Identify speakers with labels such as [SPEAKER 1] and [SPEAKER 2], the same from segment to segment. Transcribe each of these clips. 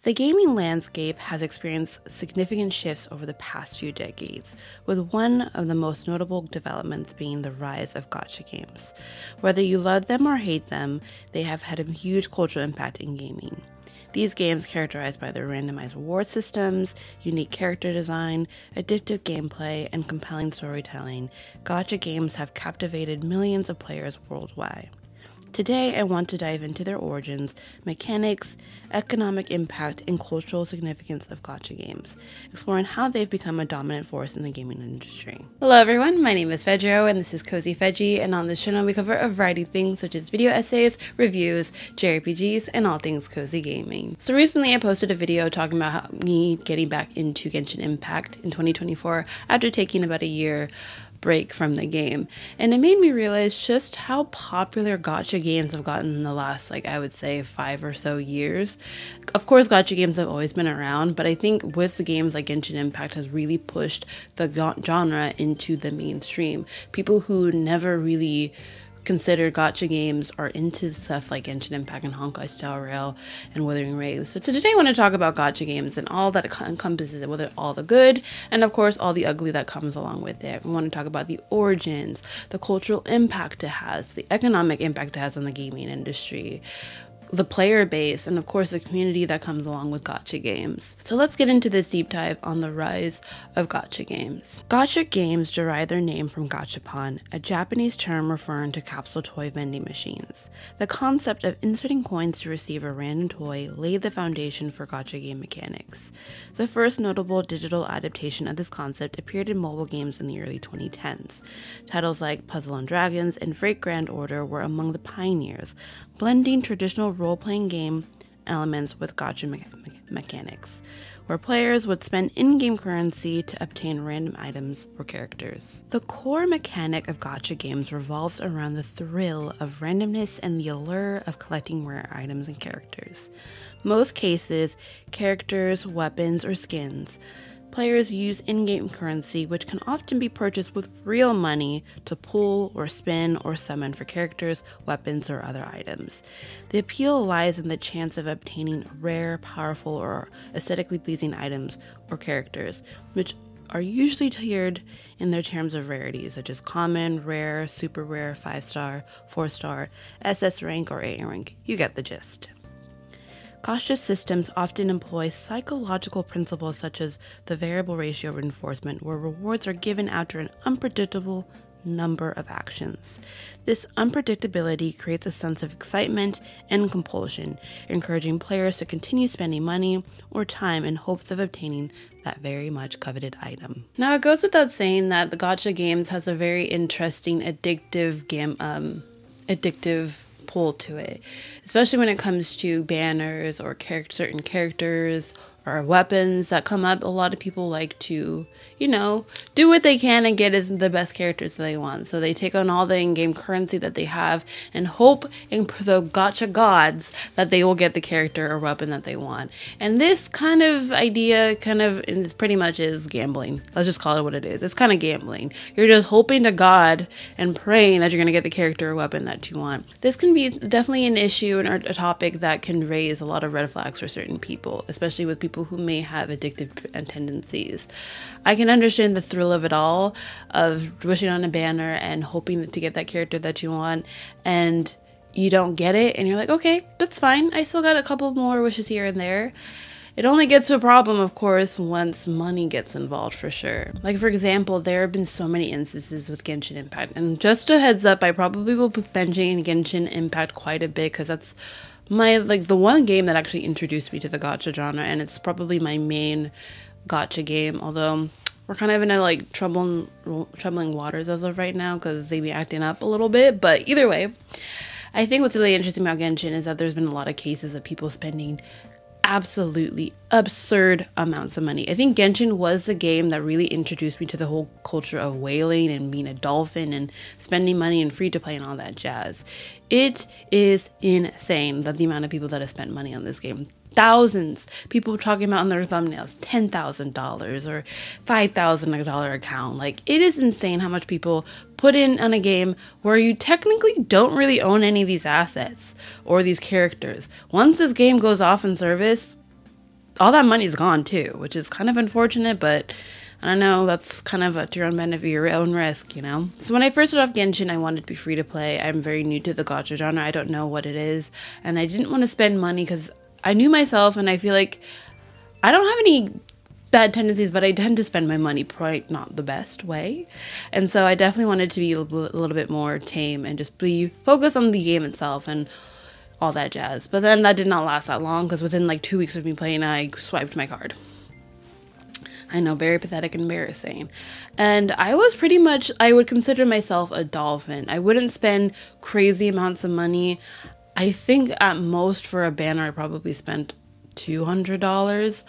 [SPEAKER 1] The gaming landscape has experienced significant shifts over the past few decades, with one of the most notable developments being the rise of gacha games. Whether you love them or hate them, they have had a huge cultural impact in gaming. These games, characterized by their randomized reward systems, unique character design, addictive gameplay, and compelling storytelling, gacha games have captivated millions of players worldwide. Today, I want to dive into their origins, mechanics, economic impact, and cultural significance of gacha games, exploring how they've become a dominant force in the gaming industry. Hello everyone, my name is Fedro, and this is cozyfeji, and on this channel we cover a variety of things such as video essays, reviews, JRPGs, and all things cozy gaming. So recently I posted a video talking about me getting back into Genshin Impact in 2024 after taking about a year break from the game, and it made me realize just how popular gacha games have gotten in the last, I would say 5 or so years. Of course, gacha games have always been around, but I think with the games like Genshin Impact has really pushed the genre into the mainstream. People who never really considered gacha games are into stuff like Genshin Impact and Honkai Star Rail and Wuthering Waves. So today I want to talk about gacha games and all that it encompasses, whether all the good and of course all the ugly that comes along with it. We want to talk about the origins, the cultural impact it has, the economic impact it has on the gaming industry, the player base, and of course the community that comes along with gacha games. So let's get into this deep dive on the rise of gacha games. Gacha games derive their name from gachapon, a Japanese term referring to capsule toy vending machines. The concept of inserting coins to receive a random toy laid the foundation for gacha game mechanics. The first notable digital adaptation of this concept appeared in mobile games in the early 2010s. Titles like Puzzle & Dragons and Fate Grand Order were among the pioneers, blending traditional role-playing game elements with gacha mechanics, where players would spend in-game currency to obtain random items or characters. The core mechanic of gacha games revolves around the thrill of randomness and the allure of collecting rare items and characters. Most cases, characters, weapons, or skins. Players use in-game currency, which can often be purchased with real money, to pull or spin or summon for characters, weapons, or other items. The appeal lies in the chance of obtaining rare, powerful, or aesthetically pleasing items or characters, which are usually tiered in their terms of rarity, such as common, rare, super rare, 5-star, 4-star, SS rank, or A rank. You get the gist. Gacha systems often employ psychological principles such as the variable ratio reinforcement, where rewards are given after an unpredictable number of actions. This unpredictability creates a sense of excitement and compulsion, encouraging players to continue spending money or time in hopes of obtaining that very much coveted item. Now, it goes without saying that the gacha games has a very interesting addictive pull to it, especially when it comes to banners or certain characters or weapons that come up. A lot of people like to, do what they can and get as the best characters that they want. So they take on all the in-game currency that they have and hope in the gacha gods that they will get the character or weapon that they want. And this kind of idea is pretty much is gambling. Let's just call it what it is. It's kind of gambling. You're just hoping to God and praying that you're going to get the character or weapon that you want. This can be definitely an issue and a topic that can raise a lot of red flags for certain people, especially with people who may have addictive tendencies. I can understand the thrill of it all, of wishing on a banner and hoping to get that character that you want, and you don't get it, and you're like, okay, that's fine. I still got a couple more wishes here and there. It only gets to a problem, of course, once money gets involved, for sure. Like, for example, there have been so many instances with Genshin Impact, and just a heads up, I probably will be binging Genshin Impact quite a bit, because that's the one game that actually introduced me to the gacha genre, and it's probably my main gacha game, although we're kind of in a troubling waters as of right now because they be acting up a little bit. But either way, I think what's really interesting about Genshin is that there's been a lot of cases of people spending absolutely absurd amounts of money. I think Genshin was the game that really introduced me to the whole culture of whaling and being a dolphin and spending money and free to play and all that jazz. It is insane that the amount of people that have spent money on this game. Thousands. People talking about on their thumbnails $10,000 or $5,000 account. It is insane how much people put in on a game where you technically don't really own any of these assets or these characters. Once this game goes off in service, all that money's gone too, which is kind of unfortunate, but I don't know, that's kind of at your own benefit, your own risk, you know? So when I first started off Genshin, I wanted to be free to play. I'm very new to the gacha genre. I don't know what it is. And I didn't want to spend money because I knew myself, and I feel like I don't have any bad tendencies, but I tend to spend my money probably not the best way. And so I definitely wanted to be a little bit more tame and just be focused on the game itself and all that jazz. But then that did not last that long, because within like 2 weeks of me playing, I swiped my card. I know, very pathetic and embarrassing. And I was pretty much, I would consider myself a dolphin. I wouldn't spend crazy amounts of money. I think at most for a banner, I probably spent $200.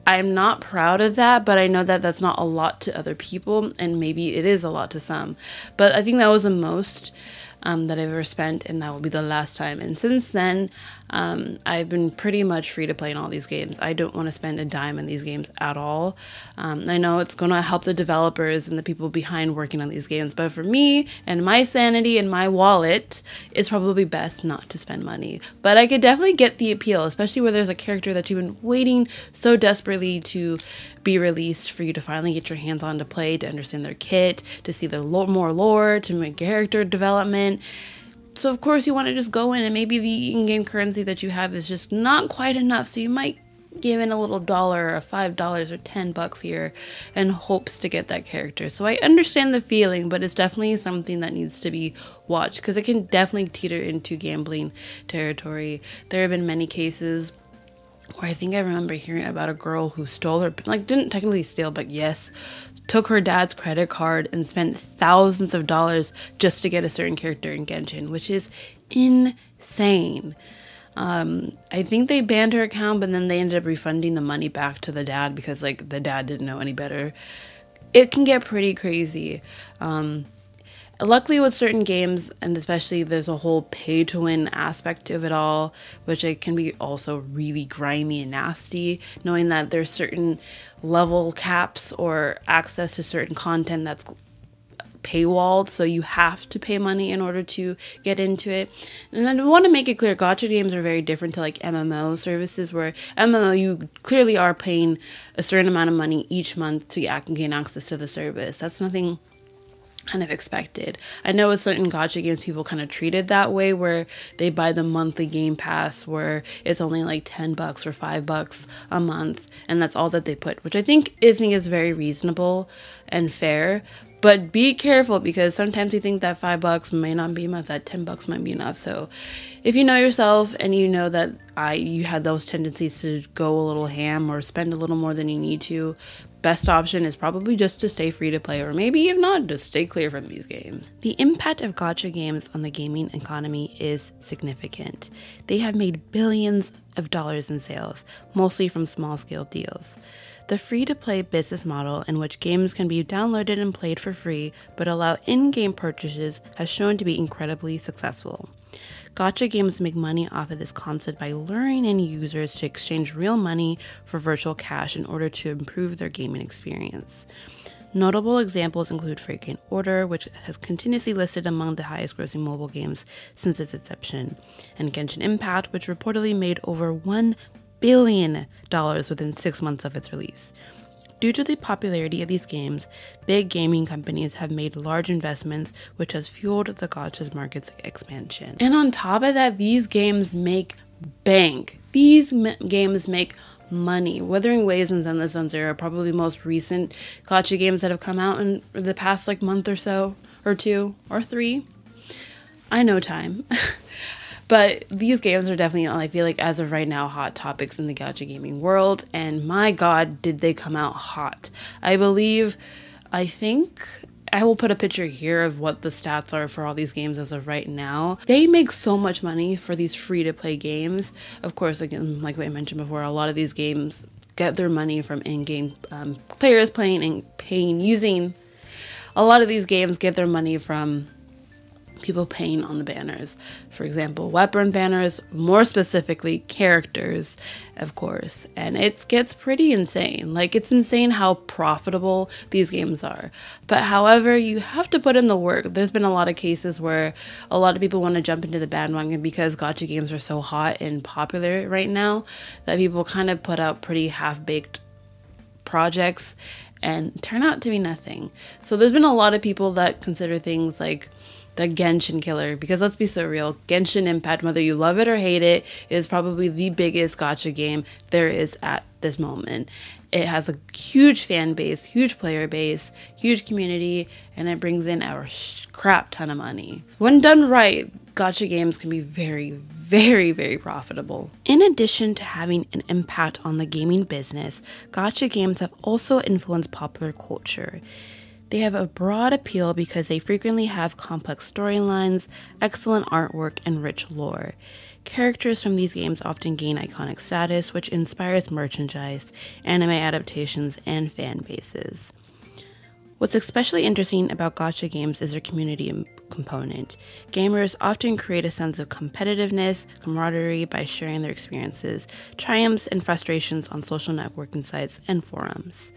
[SPEAKER 1] I'm not proud of that, but I know that that's not a lot to other people, and maybe it is a lot to some. But I think that was the most that I've ever spent, and that will be the last time. And since then, I've been pretty much free to play in all these games. I don't want to spend a dime in these games at all. I know it's going to help the developers and the people behind working on these games, but for me and my sanity and my wallet, it's probably best not to spend money. But I could definitely get the appeal, especially where there's a character that you've been waiting so desperately to be released for you to finally get your hands on to play, to understand their kit, to see the more lore, to make character development. So of course you want to just go in, and maybe the in-game currency that you have is just not quite enough, so you might give in a little dollar or $5 or $10 here in hopes to get that character. So I understand the feeling, but it's definitely something that needs to be watched, because it can definitely teeter into gambling territory. There have been many cases where I think I remember hearing about a girl who stole her, like didn't technically steal, but yes, took her dad's credit card and spent thousands of dollars just to get a certain character in Genshin, which is insane. I think they banned her account, but then they ended up refunding the money back to the dad because like the dad didn't know any better. It can get pretty crazy. Luckily with certain games, and especially there's a whole pay to win aspect of it all, which it can be also really grimy and nasty, knowing that there's certain level caps or access to certain content that's paywalled, so you have to pay money in order to get into it. And I want to make it clear, gacha games are very different to like MMO services, where MMO you clearly are paying a certain amount of money each month to gain access to the service. That's nothing kind of expected. I know with certain gacha games people kind of treat it that way, where they buy the monthly game pass where it's only like $10 or $5 a month, and that's all that they put, which I think is very reasonable and fair. But be careful, because sometimes you think that $5 may not be enough, that $10 might be enough. So if you know yourself and you know that you had those tendencies to go a little ham or spend a little more than you need to, best option is probably just to stay free to play, or maybe if not, just stay clear from these games. The impact of gacha games on the gaming economy is significant. They have made billions of dollars in sales, mostly from small-scale deals. The free-to-play business model, in which games can be downloaded and played for free but allow in-game purchases, has shown to be incredibly successful. Gacha games make money off of this concept by luring in users to exchange real money for virtual cash in order to improve their gaming experience. Notable examples include Freaking Order, which has continuously listed among the highest grossing mobile games since its inception, and Genshin Impact, which reportedly made over $1 billion within 6 months of its release. Due to the popularity of these games, big gaming companies have made large investments, which has fueled the gacha market's expansion. And on top of that, these games make bank. These games make money. Wuthering Waves and Zenless Zone Zero are probably the most recent gacha games that have come out in the past like month or so, or 2 or 3. I know time. But these games are definitely, I feel like, as of right now, hot topics in the gacha gaming world. And my god, did they come out hot. I think I will put a picture here of what the stats are for all these games as of right now. They make so much money for these free-to-play games. Of course, again, like I mentioned before, a lot of these games get their money from in-game players playing and paying, using. A lot of these games get their money from people paying on the banners. For example, weapon banners, more specifically characters, of course. And it gets pretty insane. Like, it's insane how profitable these games are. But however, you have to put in the work. There's been a lot of cases where a lot of people want to jump into the bandwagon because gacha games are so hot and popular right now that people kind of put out pretty half-baked projects and turn out to be nothing. So there's been a lot of people that consider things like the Genshin killer, because let's be so real, Genshin Impact, whether you love it or hate it, is probably the biggest gacha game there is at this moment. It has a huge fan base, huge player base, huge community, and it brings in a crap ton of money. So when done right, gacha games can be very, very, very profitable. In addition to having an impact on the gaming business, gacha games have also influenced popular culture. They have a broad appeal because they frequently have complex storylines, excellent artwork, and rich lore. Characters from these games often gain iconic status, which inspires merchandise, anime adaptations, and fan bases. What's especially interesting about gacha games is their community component. Gamers often create a sense of competitiveness, camaraderie by sharing their experiences, triumphs, and frustrations on social networking sites and forums.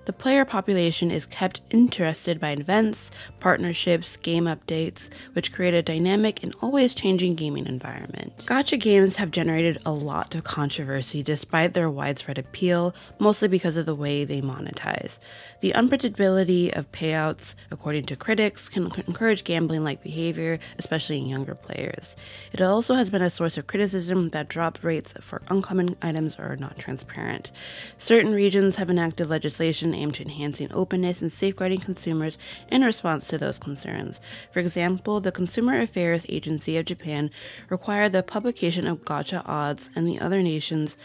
[SPEAKER 1] The player population is kept interested by events, partnerships, game updates, which create a dynamic and always changing gaming environment. Gacha games have generated a lot of controversy despite their widespread appeal, mostly because of the way they monetize. The unpredictability of payouts, according to critics, can encourage gambling-like behavior, especially in younger players. It also has been a source of criticism that drop rates for uncommon items are not transparent. Certain regions have enacted legislation aimed at enhancing openness and safeguarding consumers in response to those concerns. For example, the Consumer Affairs Agency of Japan required the publication of gacha odds, and the other nations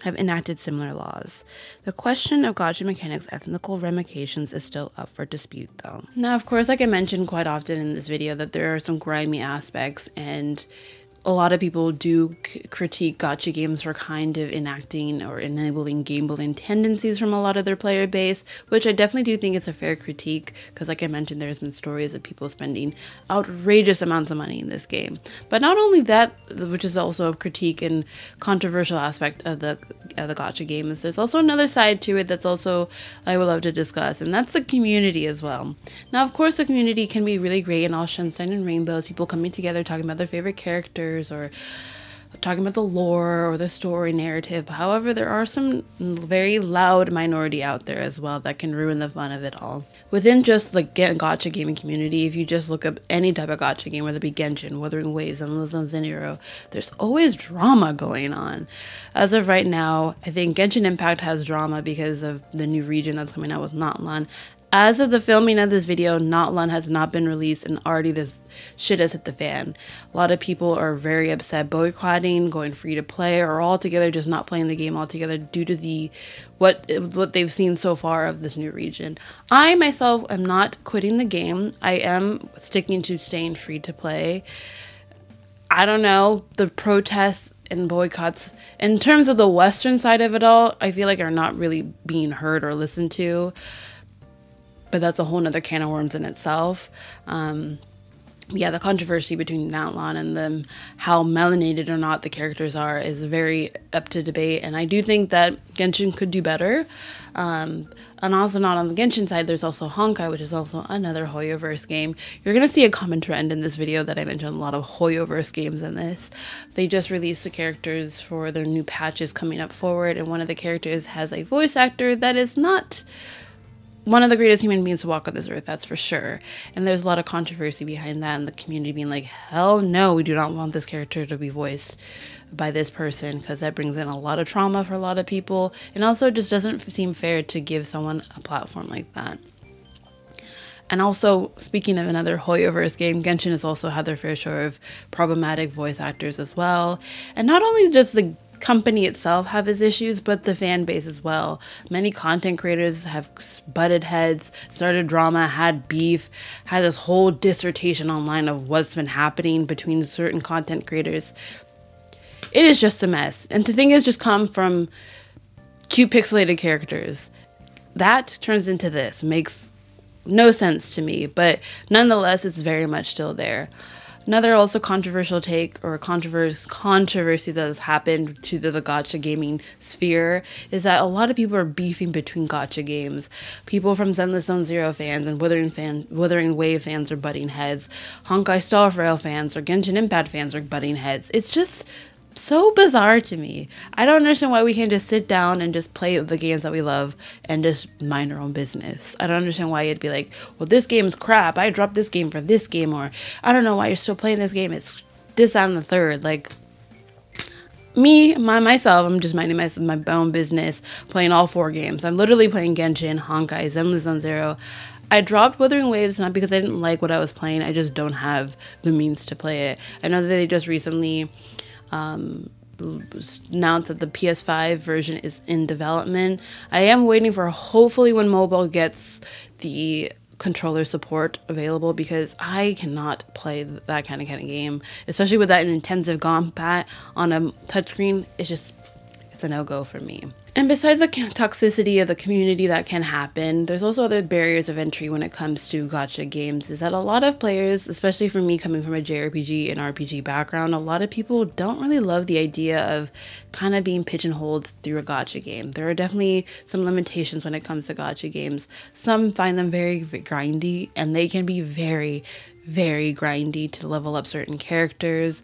[SPEAKER 1] have enacted similar laws. The question of gacha mechanics' ethical ramifications is still up for dispute, though. Now, of course, like I mentioned quite often in this video, that there are some grimy aspects, and a lot of people do critique gacha games for kind of enacting or enabling gambling tendencies from a lot of their player base, which I definitely do think is a fair critique, because like I mentioned, there's been stories of people spending outrageous amounts of money in this game. But not only that, which is also a critique and controversial aspect of the gacha games, there's also another side to it that's also I would love to discuss, and that's the community as well. Now, of course, the community can be really great in all sunshine and rainbows, people coming together talking about their favorite characters or talking about the lore or the story narrative. However, there are some very loud minority out there as well that can ruin the fun of it all. Within just the gacha gaming community, if you just look up any type of gacha game, whether it be Genshin, Wuthering Waves, Amazon Zeniro, there's always drama going on. As of right now, I think Genshin Impact has drama because of the new region that's coming out with Natlan. As of the filming of this video, Natlan has not been released, and already this shit has hit the fan. A lot of people are very upset, boycotting, going free to play, or altogether just not playing the game altogether due to the what they've seen so far of this new region. I myself am not quitting the game. I am sticking to staying free to play. I don't know, the protests and boycotts in terms of the Western side of it all, I feel like are not really being heard or listened to. But that's a whole nother can of worms in itself. Yeah, the controversy between Natlan and them, how melanated or not the characters are, is very up to debate. And I do think that Genshin could do better. And also not on the Genshin side, there's also Honkai, which is also another Hoyoverse game. You're going to see a common trend in this video that I mentioned a lot of Hoyoverse games in this. They just released the characters for their new patches coming up forward, and one of the characters has a voice actor that is not one of the greatest human beings to walk on this earth, that's for sure. And there's a lot of controversy behind that, and the community being like, hell no, we do not want this character to be voiced by this person, because that brings in a lot of trauma for a lot of people, and also just doesn't seem fair to give someone a platform like that. And also, speaking of another Hoyoverse game, Genshin has also had their fair share of problematic voice actors as well. And not only does the company itself have its issues, but the fan base as well. Many content creators have butted heads, started drama, had beef, had this whole dissertation online of what's been happening between certain content creators. It is just a mess. And to think it's just come from cute pixelated characters. That turns into this, makes no sense to me, but nonetheless, it's very much still there. Another also controversial take or controversy that has happened to the gacha gaming sphere is that a lot of people are beefing between gacha games. People from Zenless Zone Zero fans and Wuthering Wave fans are butting heads. Honkai Star Rail fans or Genshin Impact fans are butting heads. It's just so bizarre to me. I don't understand why we can't just sit down and just play the games that we love and just mind our own business. I don't understand why you'd be like, well, this game's crap. I dropped this game for this game, or I don't know why you're still playing this game. It's this, that, and the third. Like, myself, I'm just minding my own business, playing all 4 games. I'm literally playing Genshin, Honkai, Zenless Zone Zero. I dropped Wuthering Waves not because I didn't like what I was playing. I just don't have the means to play it. I know that they just recently announced that the PS5 version is in development. I am waiting for hopefully when mobile gets the controller support available, because I cannot play that kind of game, especially with that intensive combat on a touchscreen. It's a no-go for me. And besides the toxicity of the community that can happen, there's also other barriers of entry when it comes to gacha games, is that a lot of players, especially for me coming from a JRPG and RPG background, a lot of people don't really love the idea of kind of being pigeonholed through a gacha game. There are definitely some limitations when it comes to gacha games. Some find them very grindy, and they can be very, very grindy to level up certain characters.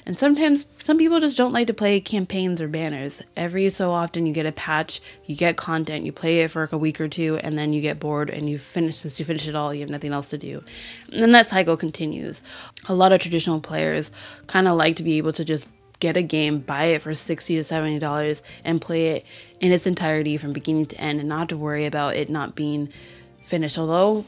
[SPEAKER 1] And sometimes some people just don't like to play campaigns or banners. Every so often you get a patch, you get content, you play it for like a week or two, and then you get bored and since you finish it all, you have nothing else to do. And then that cycle continues. A lot of traditional players kind of like to be able to just get a game, buy it for $60 to $70 and play it in its entirety from beginning to end and not to worry about it not being finished. Although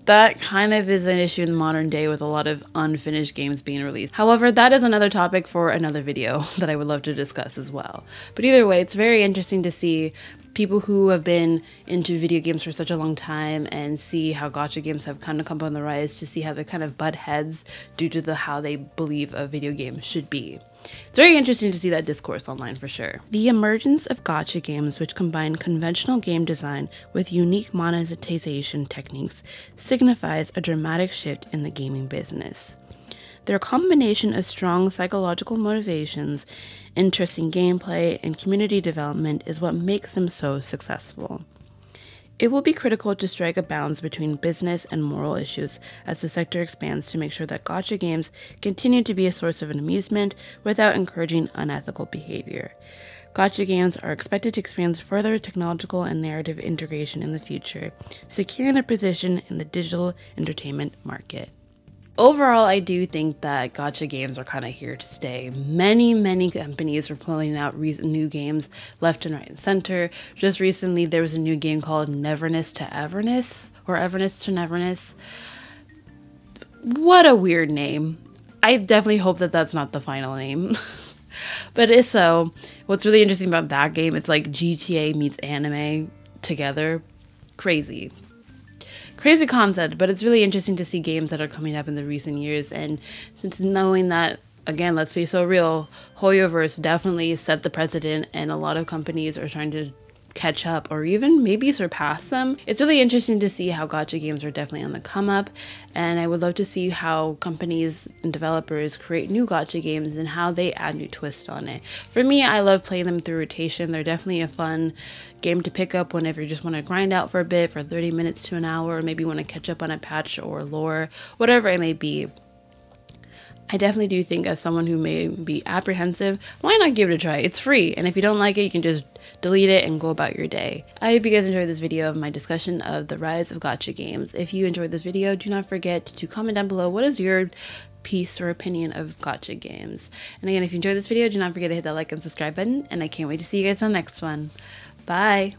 [SPEAKER 1] that kind of is an issue in the modern day with a lot of unfinished games being released. However, that is another topic for another video that I would love to discuss as well. But either way, it's very interesting to see people who have been into video games for such a long time and see how gacha games have kind of come on the rise, to see how they kind of butt heads due to how they believe a video game should be. It's very interesting to see that discourse online for sure. The emergence of gacha games, which combine conventional game design with unique monetization techniques, signifies a dramatic shift in the gaming business. Their combination of strong psychological motivations, interesting gameplay, and community development is what makes them so successful. It will be critical to strike a balance between business and moral issues as the sector expands to make sure that gacha games continue to be a source of amusement without encouraging unethical behavior. Gacha games are expected to experience further technological and narrative integration in the future, securing their position in the digital entertainment market. Overall, I do think that gacha games are kind of here to stay. Many companies are pulling out new games left and right and center. Just recently, there was a new game called Neverness to Everness, or Everness to Neverness. What a weird name. I definitely hope that that's not the final name. But if so, what's really interesting about that game, it's like GTA meets anime together. Crazy concept, but it's really interesting to see games that are coming up in the recent years. And since knowing that, again, let's be so real, Hoyoverse definitely set the precedent, and a lot of companies are trying to catch up or even maybe surpass them. It's really interesting to see how gacha games are definitely on the come up, and I would love to see how companies and developers create new gacha games and how they add new twists on it. For me, I love playing them through rotation. They're definitely a fun game to pick up whenever you just want to grind out for a bit, for 30 minutes to an hour, or maybe want to catch up on a patch or lore, whatever it may be. I definitely do think, as someone who may be apprehensive, why not give it a try? It's free, and if you don't like it, you can just delete it and go about your day. I hope you guys enjoyed this video of my discussion of the rise of gacha games. If you enjoyed this video, do not forget to comment down below what is your piece or opinion of gacha games. And again, if you enjoyed this video, do not forget to hit that like and subscribe button, and I can't wait to see you guys on the next one. Bye!